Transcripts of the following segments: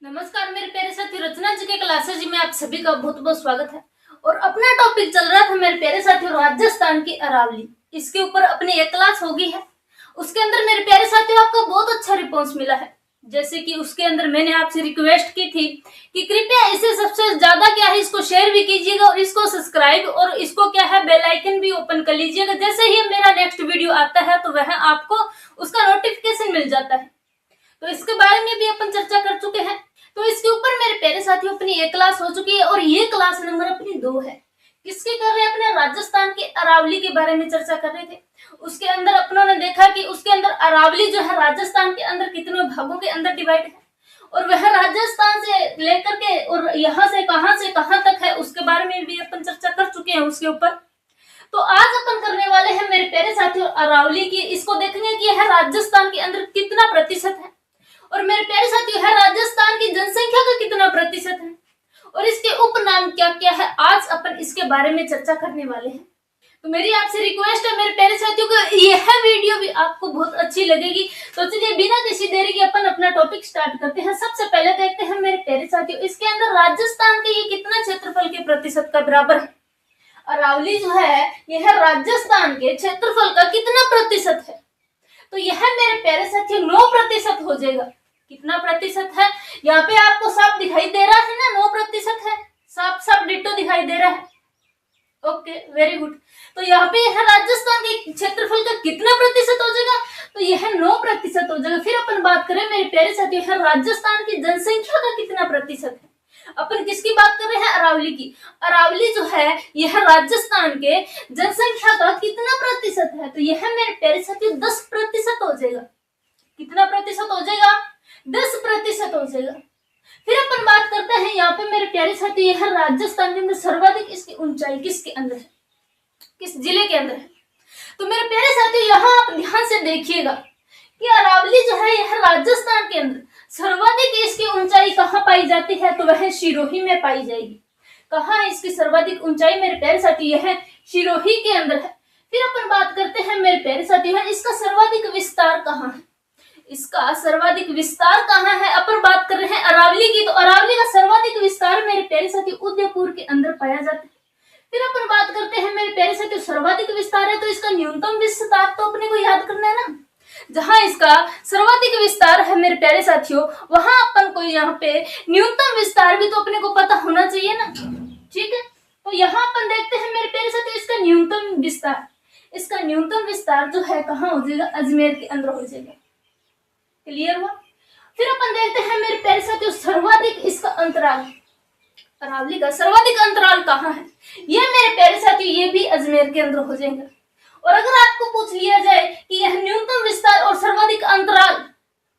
नमस्कार मेरे प्यारे साथी, रचना जी के क्लासेज में आप सभी का बहुत बहुत स्वागत है। और अपना टॉपिक चल रहा था मेरे प्यारे साथियों राजस्थान की अरावली। इसके ऊपर अपनी एक क्लास होगी है। उसके अंदर मेरे प्यारे साथियों आपका बहुत अच्छा रिस्पॉन्स मिला है। जैसे कि उसके अंदर मैंने आपसे रिक्वेस्ट की थी कि कृपया इसे सबसे ज्यादा क्या है इसको शेयर भी कीजिएगा और इसको सब्सक्राइब और इसको क्या है बेल आइकन भी ओपन कर लीजिएगा। जैसे ही मेरा नेक्स्ट वीडियो आता है तो वह आपको उसका नोटिफिकेशन मिल जाता है। तो इसके बारे में भी अपन चर्चा कर चुके हैं। तो इसके ऊपर मेरे प्यारे साथियों अपनी एक क्लास हो चुकी है और ये क्लास नंबर अपनी 2 है। किसकी कर रहे हैं? अपने राजस्थान के अरावली के बारे में चर्चा कर रहे थे। उसके अंदर अपनों ने देखा कि उसके अंदर अरावली जो है राजस्थान के अंदर कितने भागों के अंदर डिवाइड है और वह राजस्थान से लेकर के और यहाँ से कहां तक है उसके बारे में भी अपन चर्चा कर चुके हैं उसके ऊपर। तो आज अपन करने वाले हैं मेरे प्यारे साथियों अरावली की। इसको देखने की है राजस्थान के अंदर कितना प्रतिशत है और मेरे प्यारे साथियों है राजस्थान की जनसंख्या का कितना प्रतिशत है और इसके उपनाम क्या क्या है। आज अपन इसके बारे में चर्चा करने वाले हैं। तो मेरी आपसे रिक्वेस्ट है मेरे प्यारे साथियों को यह वीडियो भी आपको बहुत अच्छी लगेगी। तो चलिए बिना किसी देरी के अपन अपना टॉपिक स्टार्ट करते हैं। सबसे पहले देखते हैं मेरे प्यारे साथियों इसके अंदर राजस्थान के ये कितना क्षेत्रफल के प्रतिशत का बराबर है। अरावली जो है यह राजस्थान के क्षेत्रफल का कितना प्रतिशत है? तो यह मेरे प्यारे साथियों 9% हो जाएगा। कितना प्रतिशत है? यहाँ पे आपको साफ दिखाई दे रहा है ना, 9% है। साफ डिट्टो दिखाई दे रहा है। Okay, very good. तो यहाँ पे यह राजस्थान के क्षेत्रफल का कितना प्रतिशत हो जाएगा? तो यह 9% हो जाएगा। फिर अपन बात करें मेरे प्यारे साथियों यह राजस्थान की जनसंख्या का कितना प्रतिशत है। अपन किसकी बात कर रहे हैं? अरावली की। अरावली जो है यह राजस्थान के जनसंख्या का कितना प्रतिशत है? तो यह मेरे प्यारे साथियों 10% हो जाएगा। कितना प्रतिशत हो जाएगा? 10% हो जाएगा। फिर अपन बात करते हैं यहाँ पे मेरे प्यारे साथी यह राजस्थान के अंदर सर्वाधिक इसकी ऊंचाई किसके अंदर है, किस जिले के अंदर है? तो मेरे प्यारे साथी यहाँ आप ध्यान से देखिएगा कि अरावली जो है यह राजस्थान के अंदर सर्वाधिक इसकी ऊंचाई कहाँ पाई जाती है? तो वह सिरोही में पाई जाएगी। कहाँ है इसकी सर्वाधिक ऊंचाई मेरे प्यारे साथी? यह सिरोही के अंदर है। फिर अपन बात करते हैं मेरे प्यारे साथी इसका सर्वाधिक विस्तार कहाँ है? इसका सर्वाधिक विस्तार कहाँ है? अपन बात कर रहे हैं अरावली की। तो अरावली का सर्वाधिक विस्तार मेरे प्यारे साथी उदयपुर के अंदर पाया जाता है। फिर अपन बात करते हैं मेरे प्यारे साथी सर्वाधिक विस्तार है तो इसका न्यूनतम विस्तार तो अपने को याद करना है ना। जहां इसका सर्वाधिक विस्तार है मेरे प्यारे साथियों वहां अपन को यहाँ पे न्यूनतम विस्तार भी तो अपने को पता होना चाहिए ना। ठीक है, तो यहाँ अपन देखते हैं मेरे प्यारे साथियों इसका न्यूनतम विस्तार। इसका न्यूनतम विस्तार जो है कहाँ हो जाएगा? अजमेर के अंदर हो जाएगा। क्लियर हुआ? फिर अपन देखते हैं मेरे प्यारे साथियों सर्वाधिक इसका अंतराल। अरावली का सर्वाधिक अंतराल कहाँ है? ये मेरे प्यारे साथियों ये भी अजमेर के अंदर हो जाएगा। और अगर आपको पूछ लिया जाए कि यह न्यूनतम विस्तार और सर्वाधिक अंतराल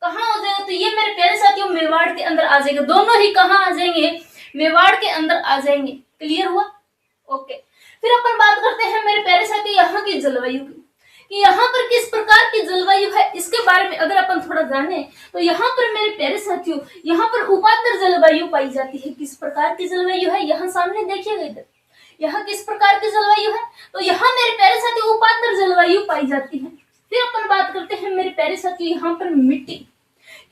कहाँ हो जाएगा तो ये मेरे प्यारे साथियों मेवाड़ के अंदर आ जाएगा। दोनों ही कहाँ आ जाएंगे? मेवाड़ के अंदर आ जाएंगे। क्लियर हुआ? ओके, फिर अपन बात करते हैं मेरे प्यारे साथियों यहाँ की जलवायु की कि यहाँ पर किस प्रकार की जलवायु है। इसके बारे में अगर अपन थोड़ा जाने तो यहाँ पर मेरे प्यारे साथियों यहाँ पर उपात्र जलवायु पाई जाती है। किस प्रकार की जलवायु है? यहाँ सामने देखिएगा इधर, यहाँ किस प्रकार की जलवायु है? तो यहाँ मेरे प्यारे साथियों उपात्र जलवायु पाई जाती है। फिर अपन बात करते हैं मेरे प्यारे साथियों यहाँ पर मिट्टी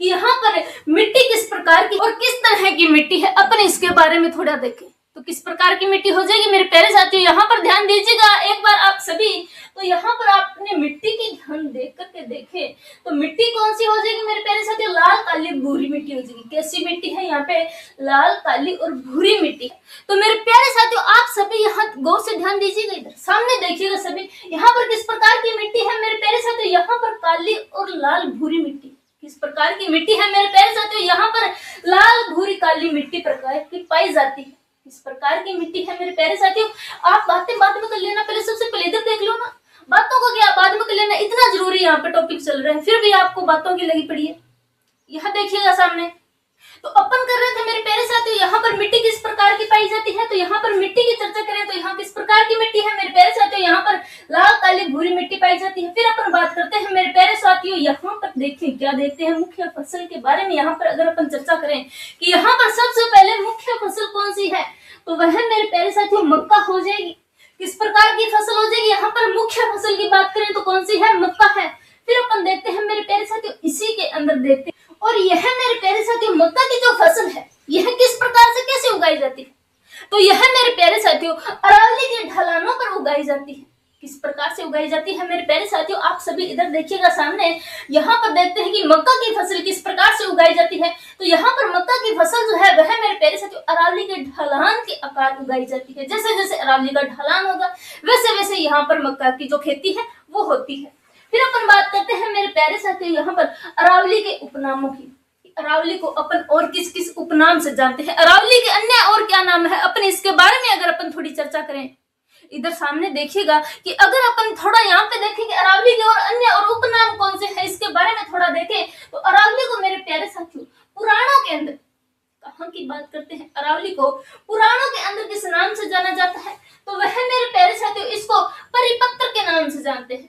कि यहाँ पर मिट्टी किस प्रकार की और किस तरह की मिट्टी है। अपन इसके बारे में थोड़ा देखें तो किस प्रकार की मिट्टी हो जाएगी मेरे प्यारे साथियों। यहाँ पर ध्यान दीजिएगा एक बार आप सभी। तो यहाँ पर आपने मिट्टी की ध्यान देख करके देखे तो मिट्टी कौन सी हो जाएगी मेरे प्यारे साथियों? लाल काली भूरी मिट्टी हो जाएगी। कैसी मिट्टी है? यहाँ पे लाल काली और भूरी मिट्टी है। तो मेरे प्यारे साथियों आप सभी यहाँ गौर से ध्यान दीजिएगा, इधर सामने देखिएगा सभी। यहाँ पर किस प्रकार की मिट्टी है मेरे प्यारे साथियों? यहाँ पर काली और लाल भूरी मिट्टी। किस प्रकार की मिट्टी है मेरे प्यारे साथियों? यहाँ पर लाल भूरी काली मिट्टी प्रकार की पाई जाती है। इस प्रकार की मिट्टी है मेरे प्यारे साथियों। आप बातें बाद में कर लेना, पहले सबसे पहले इधर देख लो ना। बातों को क्या बाद में कर लेना, इतना जरूरी यहाँ पे टॉपिक चल रहा है फिर भी आपको बातों की लगी पड़ी है। यहाँ देखिएगा सामने। तो अपन कर रहे थे मेरे प्यारे साथियों यहाँ पर मिट्टी किस प्रकार की पाई जाती है। तो यहाँ पर मिट्टी की चर्चा करें तो यहाँ किस प्रकार की मिट्टी है मेरे प्यारे साथियों? यहाँ पर लाल काली भूरी मिट्टी पाई जाती है। फिर अपन बात करते हैं मेरे प्यारे साथियों यहाँ पर देखिए क्या देखते हैं मुख्य फसल के बारे में। यहाँ पर अगर अपन चर्चा करें कि यहाँ पर सबसे पहले मुख्य फसल कौन सी है तो वह मेरे प्यारे साथियों मक्का हो जाएगी। किस प्रकार की फसल हो जाएगी? यहाँ पर मुख्य फसल की बात करें तो कौन सी है? मक्का है। फिर अपन देखते हैं मेरे प्यारे साथियों इसी के अंदर देखते हैं और यह मेरे प्यारे साथियों मक्का की जो फसल है यह किस प्रकार से कैसे उगाई जाती है? तो यह मेरे प्यारे साथियों अरावली के ढलानों पर उगाई जाती है। किस प्रकार से उगाई जाती है मेरे प्यारे साथियों? आप सभी इधर देखिएगा सामने, यहाँ पर देखते हैं कि मक्का की फसल किस प्रकार से उगाई जाती है। तो यहाँ पर मक्का की फसल जो है वह मेरे प्यारे साथियों अरावली के ढलान के आकार उगाई जाती है। जैसे जैसे अरावली का ढलान होगा वैसे वैसे यहाँ पर मक्का की जो खेती है वो होती है। फिर अपन बात करते हैं मेरे प्यारे साथियों यहाँ पर अरावली के उपनामों की। अरावली को अपन और किस किस उपनाम से जानते हैं, अरावली के अन्य और क्या नाम है, अपन इसके बारे में अगर अपन थोड़ी चर्चा करें। इधर सामने देखिएगा कि अगर अपन थोड़ा यहाँ पे देखेंगे अरावली के और अन्य और उपनाम कौन से हैं इसके बारे में थोड़ा देखें तो अरावली को मेरे प्यारे साथियों पुराणों के अंदर, कहाँ की बात करते हैं, अरावली को पुराणों के अंदर किस नाम से जाना जाता है? तो वह मेरे प्यारे साथियों इसको परिपत्र के नाम से जानते हैं।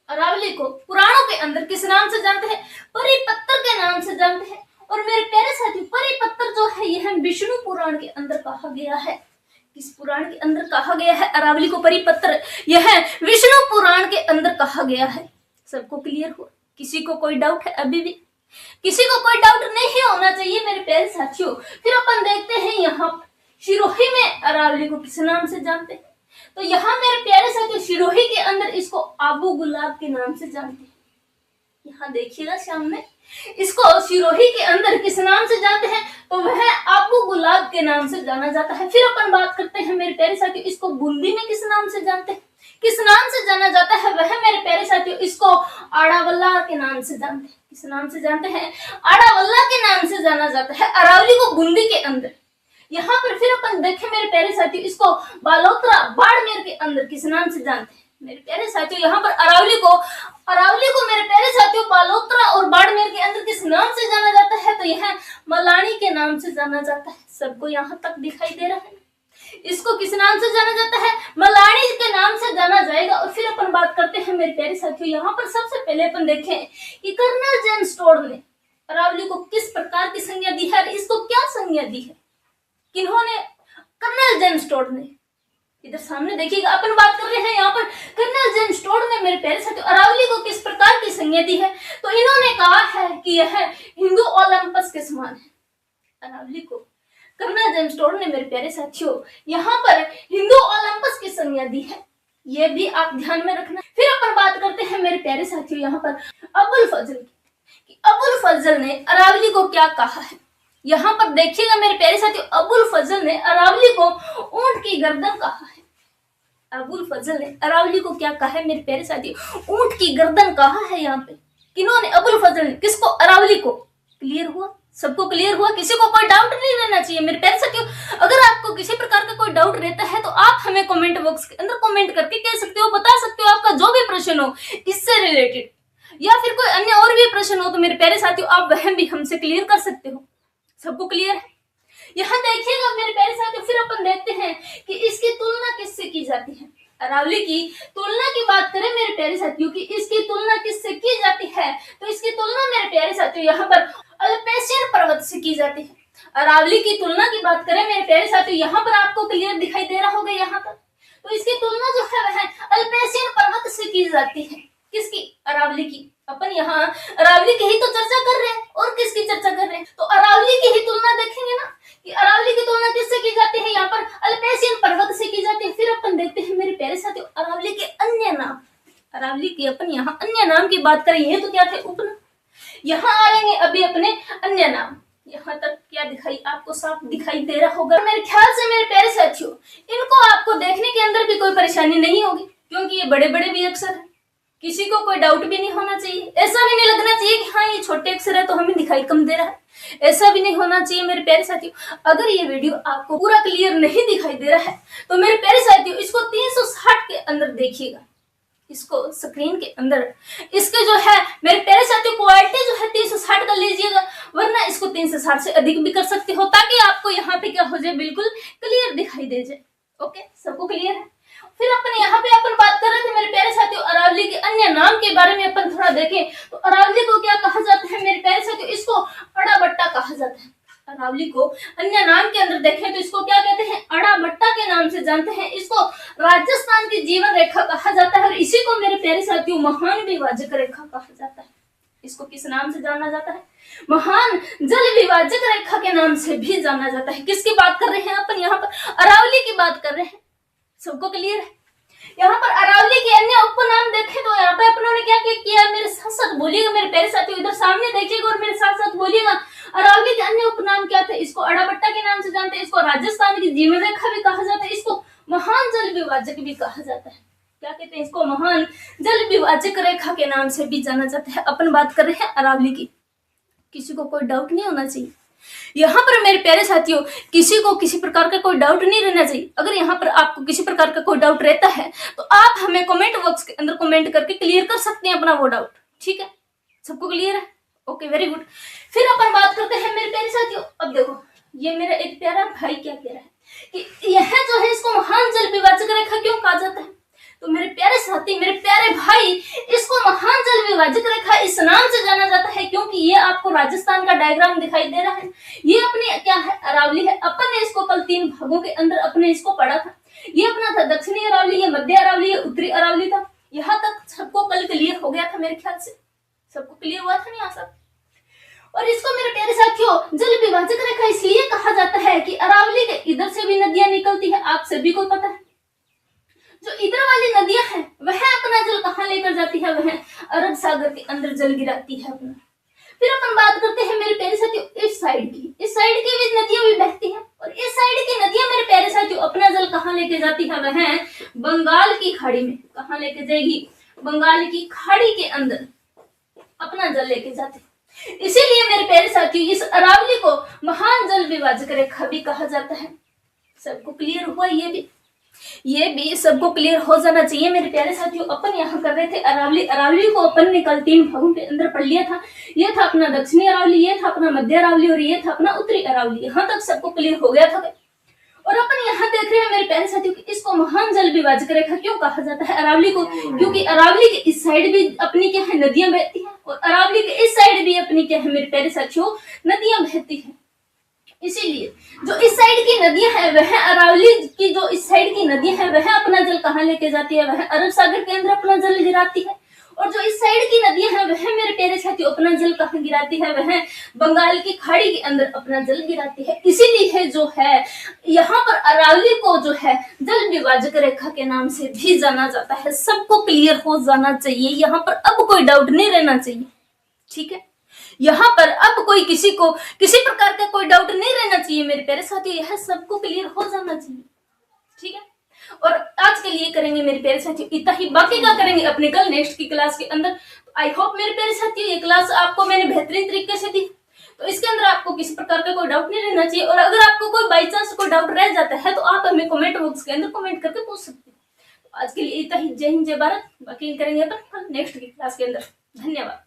अरावली को पुराणों के अंदर किस नाम से जानते हैं? परिपत्र के नाम से जानते हैं। और मेरे प्यारे साथियों परिपत्र जो है यह विष्णु पुराण के अंदर कहा गया है। किस पुराण के अंदर कहा गया है अरावली को परिपत्र? यह विष्णु पुराण के अंदर कहा गया है। सबको क्लियर हुआ? किसी को कोई डाउट है? अभी भी किसी को कोई डाउट नहीं होना चाहिए मेरे प्यारे साथियों। फिर अपन देखते हैं यहाँ सिरोही में अरावली को किस नाम से जानते हैं? तो यहाँ मेरे प्यारे साथियों सिरोही के अंदर इसको आबू गुलाब के नाम से जानते हैं। यहाँ देखिएगा सामने, इसको सिरोही के अंदर किस नाम से जानते हैं? तो वह आबू गुलाब के नाम से जाना जाता है। फिर अपन बात करते हैं मेरे प्यारे साथियों इसको बूंदी में किस नाम से जानते हैं? किस नाम से जाना जाता है? वह मेरे प्यारे साथियों इसको आड़ावल्ला के नाम से जानते हैं। किस नाम से जानते हैं? आड़ावल्ला के नाम से जाना जाता है अरावली को बूंदी के अंदर। यहाँ पर फिर अपन देखें मेरे प्यारे साथियों इसको बालोतरा बाड़मेर के अंदर किस नाम से जानते हैं? मेरे प्यारे साथियों यहाँ पर अरावली को मेरे प्यारे साथियों बालोतरा और बाड़मेर के अंदर किस नाम से जाना जाता है? तो यह मलानी के नाम से जाना जाता है। सबको यहाँ तक दिखाई दे रहा है? इसको किस नाम से जाना जाता है? मलानी के नाम से जाना जाएगा। और फिर अपन बात करते हैं मेरे प्यारे साथियों यहाँ पर सबसे पहले अपन देखें कि कर्नल जेम्स टोड ने अरावली को किस प्रकार की संज्ञा दी है, इसको क्या संज्ञा दी है, किन्होंने? कर्नल जेम्स टोड ने। इधर सामने देखिएगा अपन बात कर रहे हैं यहाँ पर कर्नल जेम्स टोड ने मेरे प्यारे साथियों अरावली को किस प्रकार की संज्ञा दी है? तो इन्होंने कहा है कि यह हिंदू ओलंपस के समान है। अरावली को कर्नल जेम्स टोड ने मेरे प्यारे साथियों यहाँ पर हिंदू ओलंपस की संज्ञा दी है। ये भी आप ध्यान में रखना। फिर अपन बात करते हैं मेरे प्यारे साथियों यहाँ पर अबुल फजल की। अबुल फजल ने अरावली को क्या कहा है? यहाँ पर देखिएगा मेरे प्यारे साथियों अबुल फजल ने अरावली को ऊंट की गर्दन कहा है। अबुल फजल ने अरावली को क्या कहा है मेरे प्यारे साथियों? ऊंट की गर्दन कहा है। यहाँ पे किन्होंने? अबुल फजल ने। किसको? अरावली को। क्लियर हुआ? सबको क्लियर हुआ? किसी को कोई डाउट नहीं रहना चाहिए मेरे प्यारे साथियों। अगर आपको किसी प्रकार का कोई डाउट रहता है तो आप हमें कमेंट बॉक्स के अंदर कमेंट करके कह सकते हो, बता सकते हो। आपका जो भी प्रश्न हो इससे रिलेटेड या फिर कोई अन्य और भी प्रश्न हो तो मेरे प्यारे साथियों आप वह भी हमसे क्लियर कर सकते हो। सबको क्लियर है? यहाँ देखिएगा मेरे प्यारे साथियों फिर अपन देखते हैं कि इसकी तुलना किससे की जाती है। अरावली की तुलना की बात करें मेरे प्यारे साथियों की इसकी तुलना किससे की जाती है? तो इसकी तुलना मेरे प्यारे साथियों यहाँ पर अल्पेशियन पर्वत से की जाती है। अरावली की तुलना की बात करें मेरे प्यारे साथियों यहाँ पर आपको क्लियर दिखाई दे रहा होगा यहाँ पर। तो इसकी तुलना जो है वह अल्पेशियन पर्वत से की जाती है। किसकी? अरावली की। अपन यहाँ अरावली की ही तो चर्चा कर रहे हैं और किसकी चर्चा कर रहे हैं? तो अरावली की ही तुलना देखेंगे ना कि अरावली की तुलना किससे की जाती है? यहाँ पर अल्पेशियन पर्वत से की जाती है। फिर अपन देखते हैं मेरे प्यारे साथियों अरावली के अन्य नाम। अरावली की अपन यहाँ अन्य नाम की बात करें, ये तो क्या थे? उपनाम। यहाँ आ रहे हैं अभी अपने अन्य नाम। यहाँ तक क्या दिखाई आपको साफ दिखाई दे रहा होगा मेरे ख्याल से मेरे प्यारे साथियों। इनको आपको देखने के अंदर भी कोई परेशानी नहीं होगी क्योंकि ये बड़े बड़े भी अक्षर है। किसी को कोई डाउट भी नहीं होना चाहिए, ऐसा भी नहीं लगना चाहिए कि हाँ ये छोटे अक्षर है तो हमें दिखाई कम दे रहा है, ऐसा भी नहीं होना चाहिए मेरे प्यारे साथियों। अगर ये वीडियो आपको पूरा क्लियर नहीं दिखाई दे रहा है तो मेरे प्यारे साथियों इसको 360 के अंदर देखिएगा, इसको स्क्रीन के अंदर इसके जो है मेरे प्यारे साथियों क्वालिटी जो है 360 का लीजिएगा, वरना इसको 360 से अधिक भी कर सकते हो ताकि आपको यहाँ पे क्या हो जाए, बिल्कुल क्लियर दिखाई दे जाए। ओके, सबको क्लियर है? फिर अपन यहाँ पे अपन बात कर रहे थे मेरे प्यारे साथियों अरावली के अन्य नाम के बारे में अपन थोड़ा देखें तो अरावली को क्या कहा जाता है मेरे प्यारे साथियों? इसको अड़ा बट्टा कहा जाता है। अरावली को अन्य नाम के अंदर देखें तो इसको क्या कहते हैं? अड़ा बट्टा के नाम से जानते हैं। इसको राजस्थान की जीवन रेखा कहा जाता है और इसी को मेरे प्यारे साथियों महान विभाजक रेखा कहा जाता है। इसको किस नाम से जाना जाता है? महान जल विभाजक रेखा के नाम से भी जाना जाता है। किसकी बात कर रहे हैं अपन यहाँ पर? अरावली की बात कर रहे हैं। सबको क्लियर है? यहाँ पर अरावली के अन्य उपनाम देखें तो यहाँ पे अपनों ने क्या किया, मेरे साथ साथ बोलिएगा मेरे प्यारे साथियों, इधर सामने देखिएगा और मेरे साथ साथ बोलिएगा। अरावली के अन्य उपनाम क्या थे? इसको अड़ाबट्टा के नाम से जानते हैं, इसको राजस्थान की जीवन रेखा भी कहा जाता है, इसको महान जल विभाजक भी कहा जाता है। क्या कहते हैं इसको? महान जल विभाजक रेखा के नाम से भी जाना जाता है। अपन बात कर रहे हैं अरावली की। किसी को कोई डाउट नहीं होना चाहिए यहाँ पर मेरे प्यारे साथियों, किसी को किसी प्रकार का कोई डाउट नहीं रहना चाहिए। अगर यहाँ पर आपको किसी प्रकार का कोई डाउट रहता है तो आप हमें कमेंट बॉक्स के अंदर कमेंट करके क्लियर कर सकते हैं अपना वो डाउट। ठीक है, सबको क्लियर है? Okay, very good. फिर अपन बात करते हैं मेरे प्यारे साथियों। अब देखो, ये मेरा एक प्यारा भाई क्या कह रहा है कि यह जो है इसको महान जल विभाजक रेखा क्यों कहा जाता है? तो मेरे प्यारे साथी, मेरे प्यारे भाई, इसको महान जल विभाजक रेखा इस नाम से जाना जाता है क्योंकि ये आपको राजस्थान का डायग्राम दिखाई दे रहा है। ये अपनी क्या है? अरावली है। अपन ने इसको कल 3 भागों के अंदर अपने इसको पढ़ा था। ये अपना था दक्षिणी अरावली, ये मध्य अरावली, ये उत्तरी अरावली था। यहाँ तक सबको कल क्लियर हो गया था मेरे ख्याल से। सबको क्लियर हुआ था नहीं आशा? और इसको मेरे प्यारे साथियों जल विभाजक रेखा इसलिए कहा जाता है कि अरावली के इधर से भी नदियां निकलती है, आप सभी को पता है। जो इधर वाली नदियां हैं वह अपना जल कहाँ लेकर जाती है? वह अरब सागर के अंदर जल गिराती है अपना। फिर अपन बात करते हैं मेरे प्यारे साथियों इस साइड की। इस साइड की भी नदियां भी बहती हैं और इस साइड की नदियां मेरे प्यारे साथियों अपना जल कहाँ लेके जाती है? वह बंगाल की खाड़ी में। कहाँ लेके जाएगी? बंगाल की खाड़ी के अंदर अपना जल लेके जाती है। इसीलिए मेरे प्यारे साथियों इस अरावली को महान जल विभाजक रेखा भी कहा जाता है। सबको क्लियर हुआ? ये भी सबको क्लियर हो जाना चाहिए मेरे प्यारे साथियों। अपन यहाँ कर रहे थे अरावली। अरावली को अपन ने कल 3 भागों के अंदर पढ़ लिया था। ये था अपना दक्षिणी अरावली, ये था अपना मध्य अरावली और ये था अपना उत्तरी अरावली। यहाँ तक सबको क्लियर हो गया था। और अपन यहाँ देख रहे हैं मेरे प्यारे साथियों कि इसको महान जल विभाजक रेखा क्यों कहा जाता है अरावली को? क्योंकि अरावली के इस साइड भी अपनी क्या है? नदियां बहती हैं और अरावली के इस साइड भी अपनी क्या है मेरे प्यारे साथियों? नदियां बहती हैं। इसीलिए जो इस साइड की नदियां हैं वह अरावली की जो इस साइड की नदियां हैं वह अपना जल कहाँ लेके जाती है? वह अरब सागर के अंदर अपना जल गिराती है। और जो इस साइड की नदियां हैं वह मेरे प्यारे साथियों अपना जल कहाँ गिराती है? वह बंगाल की खाड़ी के अंदर अपना जल गिराती है। इसीलिए जो है यहाँ पर अरावली को जो है जल विभाजक रेखा के नाम से भी जाना जाता है। सबको क्लियर हो जाना चाहिए, यहाँ पर अब कोई डाउट नहीं रहना चाहिए। ठीक है, यहाँ पर अब कोई किसी को किसी प्रकार का कोई डाउट नहीं रहना चाहिए मेरे प्यारे साथियों। यह सबको क्लियर हो जाना चाहिए। ठीक है, और आज के लिए करेंगे मेरे प्यारे साथियों इतना ही। बाकी का करेंगे अपने कल नेक्स्ट की क्लास के अंदर। आई होप मेरे प्यारे साथियों ये क्लास आपको मैंने बेहतरीन तरीके से दी, तो इसके अंदर आपको किसी प्रकार का कोई डाउट नहीं रहना चाहिए। और अगर आपको कोई बाई चांस कोई डाउट रह जाता है तो आप हमें कमेंट बॉक्स के अंदर कमेंट करके पूछ सकते हैं। तो आज के लिए इतना ही। जय हिंद, जय भारत। बाकी करेंगे अपन नेक्स्ट की क्लास के अंदर। धन्यवाद।